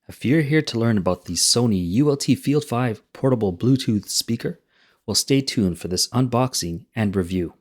If you're here to learn about the Sony ULT Field 5 portable Bluetooth speaker, well, stay tuned for this unboxing and review.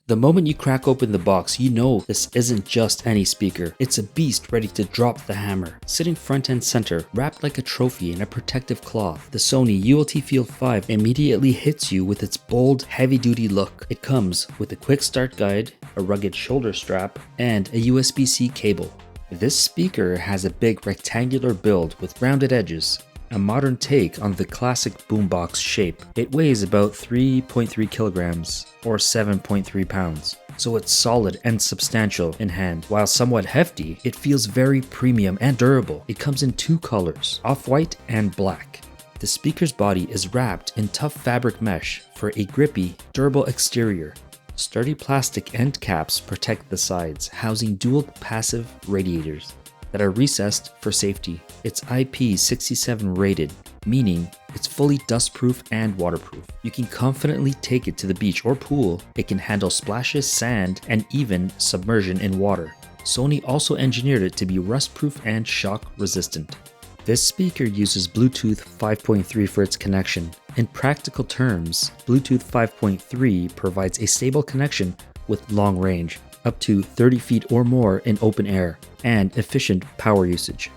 The moment you crack open the box, you know this isn't just any speaker. It's a beast ready to drop the hammer. Sitting front and center, wrapped like a trophy in a protective cloth, the Sony ULT Field 5 immediately hits you with its bold, heavy-duty look. It comes with a quick start guide, a rugged shoulder strap, and a USB-C cable. This speaker has a big rectangular build with rounded edges, a modern take on the classic boombox shape. It weighs about 3.3 kilograms or 7.3 pounds, so it's solid and substantial in hand. While somewhat hefty, it feels very premium and durable. It comes in two colors, off-white and black. The speaker's body is wrapped in tough fabric mesh for a grippy, durable exterior. Sturdy plastic end caps protect the sides, housing dual passive radiators that are recessed for safety. It's IP67 rated, meaning it's fully dustproof and waterproof. You can confidently take it to the beach or pool. It can handle splashes, sand, and even submersion in water. Sony also engineered it to be rust-proof and shock resistant. This speaker uses Bluetooth 5.3 for its connection. In practical terms, Bluetooth 5.3 provides a stable connection with long range, up to 30 feet or more in open air, and efficient power usage.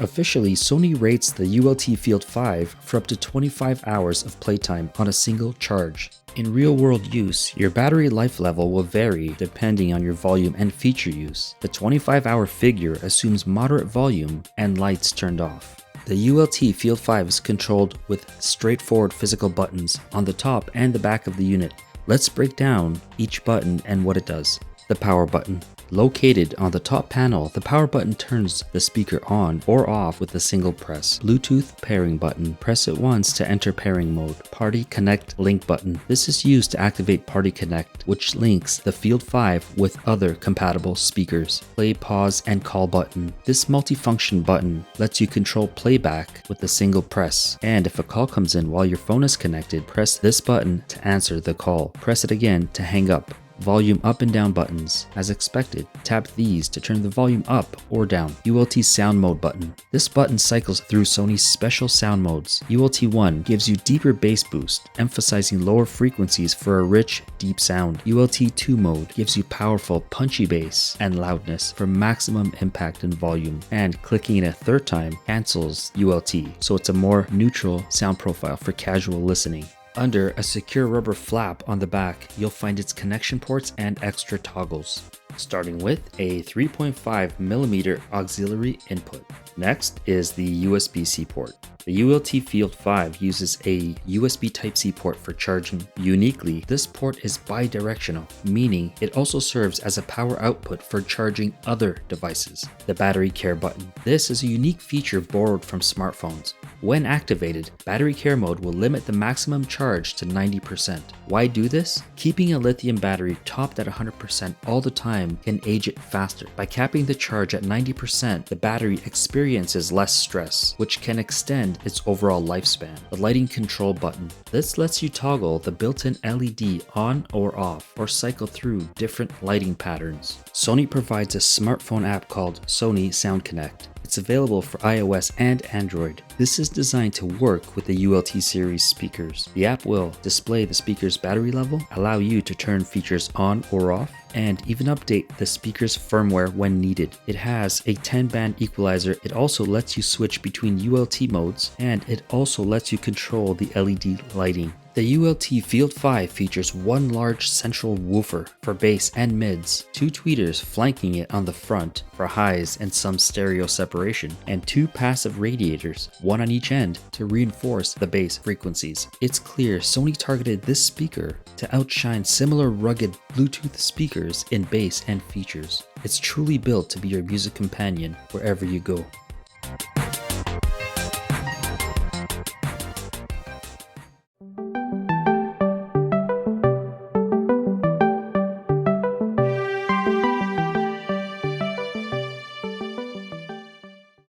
Officially, Sony rates the ULT Field 5 for up to 25 hours of playtime on a single charge. In real-world use, your battery life level will vary depending on your volume and feature use. The 25-hour figure assumes moderate volume and lights turned off. The ULT Field 5 is controlled with straightforward physical buttons on the top and the back of the unit. Let's break down each button and what it does. The power button. Located on the top panel, the power button turns the speaker on or off with a single press. Bluetooth pairing button. Press it once to enter pairing mode. Party Connect link button. This is used to activate Party Connect, which links the Field 5 with other compatible speakers. Play, pause, and call button. This multifunction button lets you control playback with a single press. And if a call comes in while your phone is connected, press this button to answer the call. Press it again to hang up. Volume up and down buttons. As expected, tap these to turn the volume up or down. ULT sound mode button. This button cycles through Sony's special sound modes. ULT 1 gives you deeper bass boost, emphasizing lower frequencies for a rich, deep sound. ULT 2 mode gives you powerful, punchy bass and loudness for maximum impact and volume. And clicking it a third time cancels ULT, so it's a more neutral sound profile for casual listening. Under a secure rubber flap on the back, you'll find its connection ports and extra toggles, starting with a 3.5mm auxiliary input. Next is the USB-C port. The ULT Field 5 uses a USB Type-C port for charging. Uniquely, this port is bi-directional, meaning it also serves as a power output for charging other devices. The battery care button. This is a unique feature borrowed from smartphones. When activated, battery care mode will limit the maximum charge to 90%. Why do this? Keeping a lithium battery topped at 100% all the time can age it faster. By capping the charge at 90%, the battery experiences less stress, which can extend its overall lifespan. The lighting control button. This lets you toggle the built-in LED on or off, or cycle through different lighting patterns. Sony provides a smartphone app called Sony Sound Connect. It's available for iOS and Android. This is designed to work with the ULT series speakers. The app will display the speaker's battery level, allow you to turn features on or off, and even update the speaker's firmware when needed. It has a 10-band equalizer. It also lets you switch between ULT modes, and it also lets you control the LED lighting. The ULT Field 5 features one large central woofer for bass and mids, two tweeters flanking it on the front for highs and some stereo separation, and two passive radiators, one on each end, to reinforce the bass frequencies. It's clear Sony targeted this speaker to outshine similar rugged Bluetooth speakers in bass and features. It's truly built to be your music companion wherever you go.